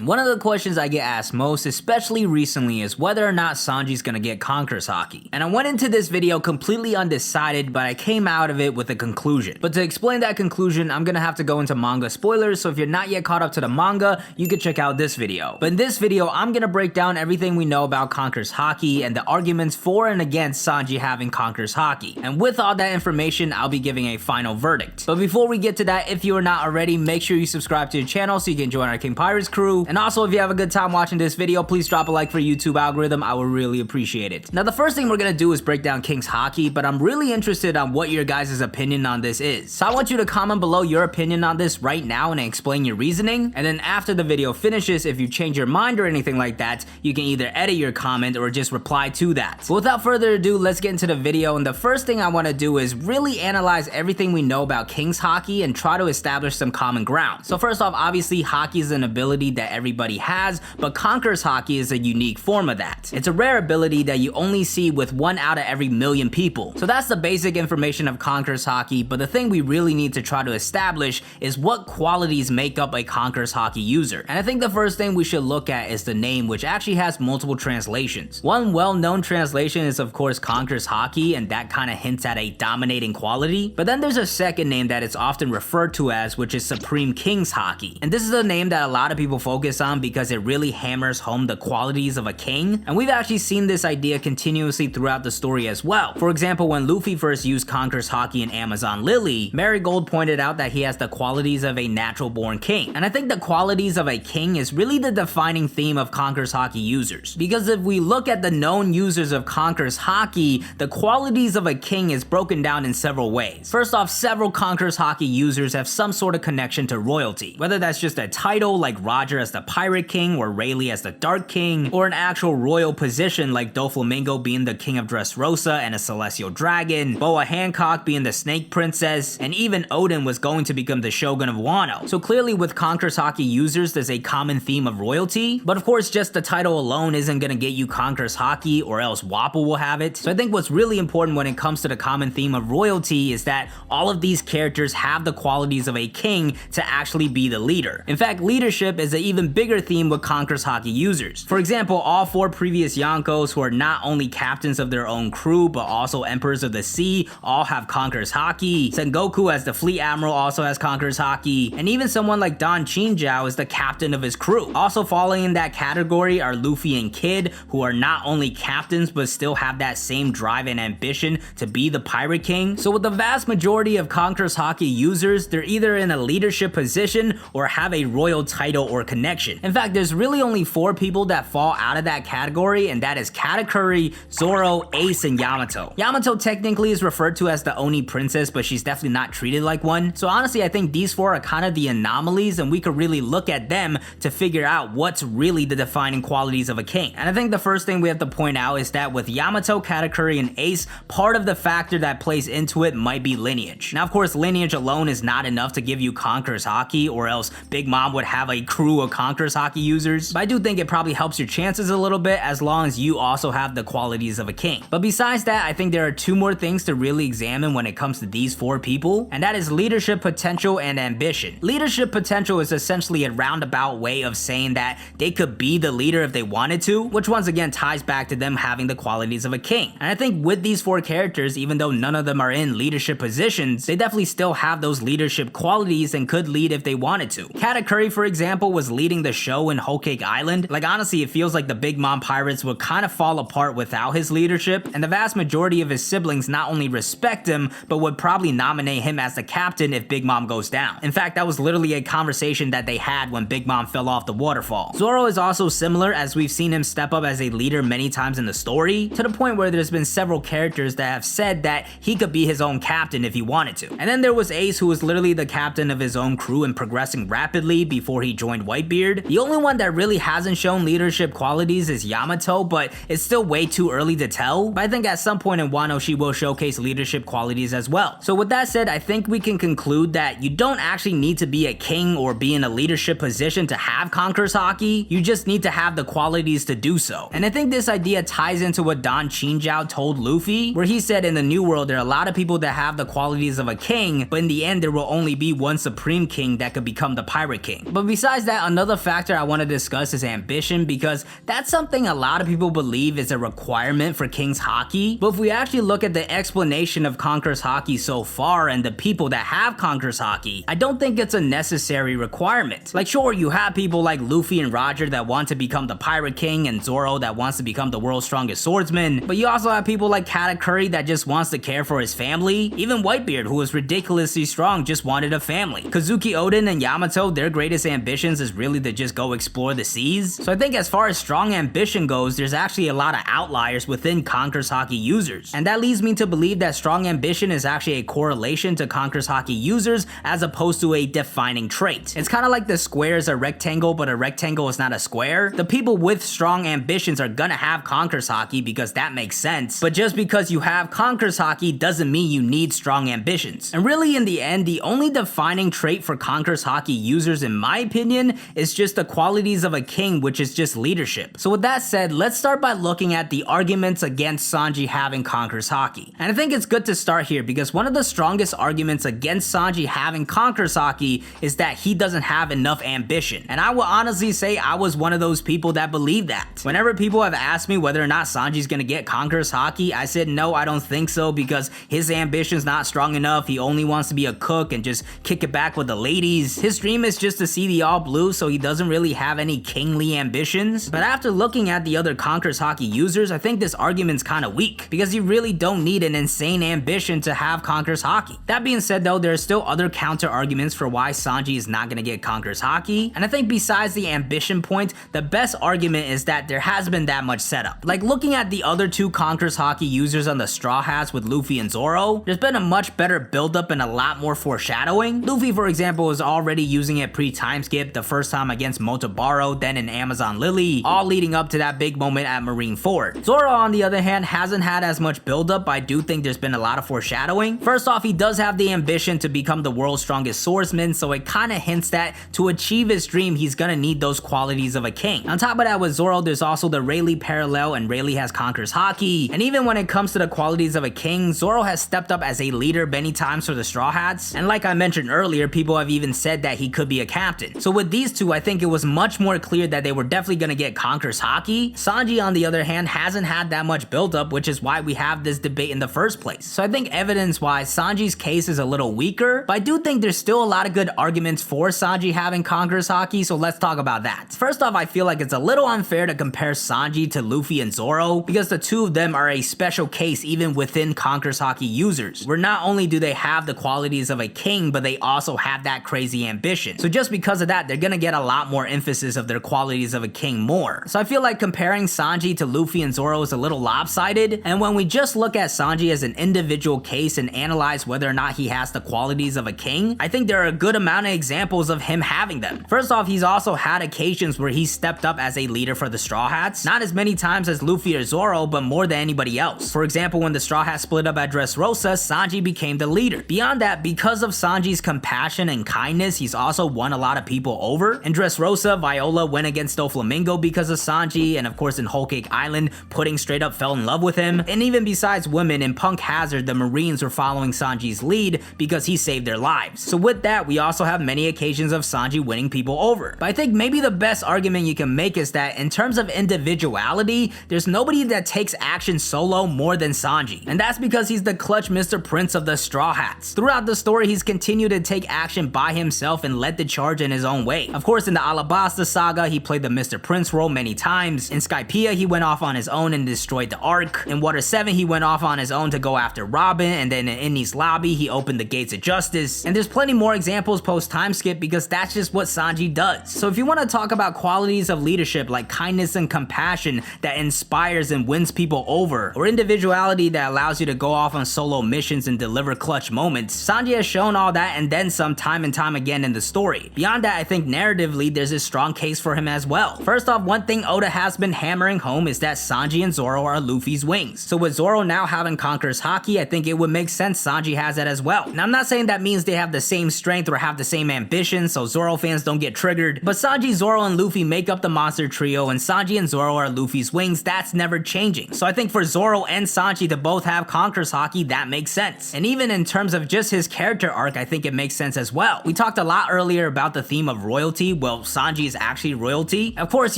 One of the questions I get asked most, especially recently, is whether or not Sanji's gonna get Conqueror's Haki. And I went into this video completely undecided, but I came out of it with a conclusion. But to explain that conclusion, I'm gonna have to go into manga spoilers, so if you're not yet caught up to the manga, you can check out this video. But in this video, I'm gonna break down everything we know about Conqueror's Haki and the arguments for and against Sanji having Conqueror's Haki. And with all that information, I'll be giving a final verdict. But before we get to that, if you are not already, make sure you subscribe to the channel so you can join our King Pirates crew. And also, if you have a good time watching this video, please drop a like for YouTube algorithm. I would really appreciate it. Now, the first thing we're gonna do is break down King's Haki, but I'm really interested on what your guys' opinion on this is. So I want you to comment below your opinion on this right now and explain your reasoning. And then after the video finishes, if you change your mind or anything like that, you can either edit your comment or just reply to that. But without further ado, let's get into the video. And the first thing I want to do is really analyze everything we know about King's Haki and try to establish some common ground. So first off, obviously, Haki is an ability that everybody has, but Conqueror's Haki is a unique form of that. It's a rare ability that you only see with 1 out of every million people. So that's the basic information of Conqueror's Haki, but the thing we really need to try to establish is what qualities make up a Conqueror's Haki user. And I think the first thing we should look at is the name, which actually has multiple translations. One well-known translation is of course Conqueror's Haki, and that kind of hints at a dominating quality. But then there's a second name that it's often referred to as, which is Supreme King's Haki. And this is a name that a lot of people focus on because it really hammers home the qualities of a king, and we've actually seen this idea continuously throughout the story as well. For example, when Luffy first used Conqueror's Haki in Amazon Lily, Marigold pointed out that he has the qualities of a natural born king. And I think the qualities of a king is really the defining theme of Conqueror's Haki users. Because if we look at the known users of Conqueror's Haki, the qualities of a king is broken down in several ways. First off, several Conqueror's Haki users have some sort of connection to royalty, whether that's just a title like Roger as the Pirate King or Rayleigh as the Dark King, or an actual royal position like Doflamingo being the King of Dressrosa and a Celestial Dragon, Boa Hancock being the Snake Princess, and even Odin was going to become the Shogun of Wano. So clearly with Conqueror's Haki users, there's a common theme of royalty, but of course just the title alone isn't gonna get you Conqueror's Haki, or else Wappa will have it. So I think what's really important when it comes to the common theme of royalty is that all of these characters have the qualities of a king to actually be the leader. In fact, leadership is an even bigger theme with Conqueror's Haki users. For example, all 4 previous Yonkos, who are not only captains of their own crew but also emperors of the sea, all have Conqueror's Haki. Sengoku as the fleet admiral also has Conqueror's Haki, and even someone like Don Chinjiao is the captain of his crew. Also falling in that category are Luffy and Kid, who are not only captains but still have that same drive and ambition to be the Pirate King. So with the vast majority of Conqueror's Haki users, they're either in a leadership position or have a royal title or connection. In fact, there's really only 4 people that fall out of that category, and that is Katakuri, Zoro, Ace, and Yamato. Yamato technically is referred to as the Oni Princess, but she's definitely not treated like one. So honestly, I think these 4 are kind of the anomalies, and we could really look at them to figure out what's really the defining qualities of a king. And I think the first thing we have to point out is that with Yamato, Katakuri, and Ace, part of the factor that plays into it might be lineage. Now, of course, lineage alone is not enough to give you Conqueror's Haki, or else Big Mom would have a crew of Conqueror's Haki users. But I do think it probably helps your chances a little bit as long as you also have the qualities of a king. But besides that, I think there are 2 more things to really examine when it comes to these 4 people, and that is leadership potential and ambition. Leadership potential is essentially a roundabout way of saying that they could be the leader if they wanted to, which once again ties back to them having the qualities of a king. And I think with these 4 characters, even though none of them are in leadership positions, they definitely still have those leadership qualities and could lead if they wanted to. Katakuri, for example, was leading the show in Whole Cake Island. Like honestly, it feels like the Big Mom Pirates would kind of fall apart without his leadership, and the vast majority of his siblings not only respect him, but would probably nominate him as the captain if Big Mom goes down. In fact, that was literally a conversation that they had when Big Mom fell off the waterfall. Zoro is also similar, as we've seen him step up as a leader many times in the story, to the point where there's been several characters that have said that he could be his own captain if he wanted to. And then there was Ace, who was literally the captain of his own crew and progressing rapidly before he joined Whitebeard. The only one that really hasn't shown leadership qualities is Yamato, but it's still way too early to tell. But I think at some point in Wano, she will showcase leadership qualities as well. So with that said, I think we can conclude that you don't actually need to be a king or be in a leadership position to have Conqueror's Haki. You just need to have the qualities to do so. And I think this idea ties into what Don Chinjiao told Luffy, where he said in the New World there are a lot of people that have the qualities of a king, but in the end there will only be one supreme king that could become the Pirate King. But besides that, another Another factor I want to discuss is ambition, because that's something a lot of people believe is a requirement for King's Haki. But if we actually look at the explanation of Conqueror's Haki so far and the people that have Conqueror's Haki, I don't think it's a necessary requirement. Like, sure, you have people like Luffy and Roger that want to become the Pirate King, and Zoro that wants to become the world's strongest swordsman, but you also have people like Katakuri that just wants to care for his family. Even Whitebeard, who was ridiculously strong, just wanted a family. Kozuki Oden and Yamato, their greatest ambitions is really to just go explore the seas. So I think as far as strong ambition goes, there's actually a lot of outliers within Conqueror's Haki users. And that leads me to believe that strong ambition is actually a correlation to Conqueror's Haki users as opposed to a defining trait. It's kind of like the square is a rectangle, but a rectangle is not a square. The people with strong ambitions are gonna have Conqueror's Haki because that makes sense. But just because you have Conqueror's Haki doesn't mean you need strong ambitions. And really, in the end, the only defining trait for Conqueror's Haki users, in my opinion, is just the qualities of a king, which is just leadership. So with that said, let's start by looking at the arguments against Sanji having Conqueror's Haki. And I think it's good to start here because one of the strongest arguments against Sanji having Conqueror's Haki is that he doesn't have enough ambition. And I will honestly say I was one of those people that believe that. Whenever people have asked me whether or not Sanji's gonna get Conqueror's Haki, I said no, I don't think so, because his ambition's not strong enough. He only wants to be a cook and just kick it back with the ladies. His dream is just to see the all blue, so he doesn't really have any kingly ambitions. But after looking at the other Conqueror's Haki users, I think this argument's kinda weak, because you really don't need an insane ambition to have Conqueror's Haki. That being said though, there are still other counter arguments for why Sanji is not gonna get Conqueror's Haki, and I think besides the ambition point, the best argument is that there has been that much setup. Like, looking at the other two Conqueror's Haki users on the Straw Hats with Luffy and Zoro, there's been a much better build-up and a lot more foreshadowing. Luffy, for example, was already using it pre-time skip, the first time against Motobaro, then in Amazon Lily, all leading up to that big moment at Marineford. Zoro, on the other hand, hasn't had as much build-up, but I do think there's been a lot of foreshadowing. First off, he does have the ambition to become the world's strongest swordsman, so it kinda hints that to achieve his dream, he's gonna need those qualities of a king. On top of that, with Zoro, there's also the Rayleigh parallel, and Rayleigh has Conqueror's Haki. And even when it comes to the qualities of a king, Zoro has stepped up as a leader many times for the Straw Hats. And like I mentioned earlier, people have even said that he could be a captain. So with these two, I think it was much more clear that they were definitely gonna get Conqueror's Haki. Sanji, on the other hand, hasn't had that much build-up, which is why we have this debate in the first place. So I think evidence-wise, Sanji's case is a little weaker, but I do think there's still a lot of good arguments for Sanji having Conqueror's Haki, so let's talk about that. First off, I feel like it's a little unfair to compare Sanji to Luffy and Zoro, because the two of them are a special case even within Conqueror's Haki users, where not only do they have the qualities of a king, but they also have that crazy ambition. So just because of that, they're gonna get a lot more emphasis of their qualities of a king more. So I feel like comparing Sanji to Luffy and Zoro is a little lopsided, and when we just look at Sanji as an individual case and analyze whether or not he has the qualities of a king, I think there are a good amount of examples of him having them. First off, he's also had occasions where he stepped up as a leader for the Straw Hats, not as many times as Luffy or Zoro, but more than anybody else. For example, when the Straw Hats split up at Dressrosa, Sanji became the leader. Beyond that, because of Sanji's compassion and kindness, he's also won a lot of people over. In Dressrosa, Viola went against Doflamingo because of Sanji, and of course in Whole Cake Island, Pudding straight up fell in love with him. And even besides women, in Punk Hazard, the Marines were following Sanji's lead because he saved their lives. So with that, we also have many occasions of Sanji winning people over. But I think maybe the best argument you can make is that in terms of individuality, there's nobody that takes action solo more than Sanji. And that's because he's the clutch Mr. Prince of the Straw Hats. Throughout the story, he's continued to take action by himself and led the charge in his own way. Of course, in the Alabasta saga, he played the Mr. Prince role many times. In Skypiea, he went off on his own and destroyed the Ark. In Water 7, he went off on his own to go after Robin, and then in Innie's Lobby, he opened the gates of justice. And there's plenty more examples post time skip because that's just what Sanji does. So if you want to talk about qualities of leadership like kindness and compassion that inspires and wins people over, or individuality that allows you to go off on solo missions and deliver clutch moments, Sanji has shown all that and then some time and time again in the story. Beyond that, I think narratively there's a strong case for him as well. First off, one thing Oda has been hammering home is that Sanji and Zoro are Luffy's wings. So with Zoro now having Conqueror's Haki, I think it would make sense Sanji has that as well. Now I'm not saying that means they have the same strength or have the same ambition, so Zoro fans don't get triggered, but Sanji, Zoro, and Luffy make up the monster trio, and Sanji and Zoro are Luffy's wings. That's never changing. So I think for Zoro and Sanji to both have Conqueror's Haki, that makes sense. And even in terms of just his character arc, I think it makes sense as well. We talked a lot earlier about the theme of royalty, well, Sanji is actually royalty. Of course,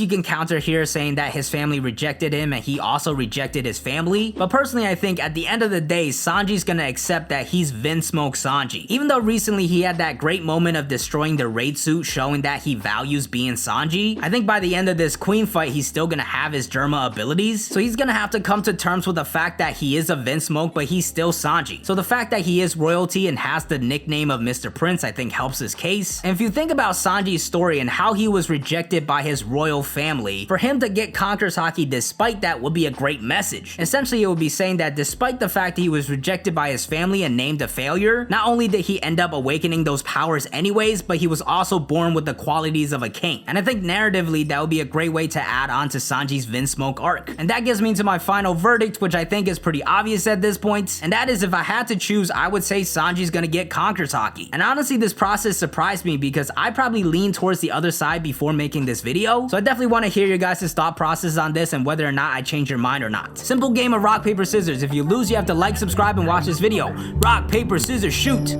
you can counter here saying that his family rejected him and he also rejected his family, but personally I think at the end of the day, Sanji's gonna accept that he's Vinsmoke Sanji. Even though recently he had that great moment of destroying the raid suit showing that he values being Sanji, I think by the end of this queen fight he's still gonna have his Derma abilities, so he's gonna have to come to terms with the fact that he is a Vinsmoke but he's still Sanji. So the fact that he is royalty and has the nickname of Mr. Prince I think helps his case. And if you think about Sanji's story and how he was rejected by his royal family, for him to get Conqueror's Haki despite that would be a great message. Essentially it would be saying that despite the fact that he was rejected by his family and named a failure, not only did he end up awakening those powers anyways, but he was also born with the qualities of a king. And I think narratively that would be a great way to add on to Sanji's Vinsmoke arc. And that gives me to my final verdict, which I think is pretty obvious at this point, and that is if I had to choose, I would say Sanji's gonna get Conqueror's Haki. And honestly this process surprised me because I probably leaned towards the other side before making this video, so I definitely want to hear your guys' thought process on this and whether or not I change your mind or not. Simple game of rock, paper, scissors. If you lose, you have to like, subscribe, and watch this video. Rock, paper, scissors, shoot!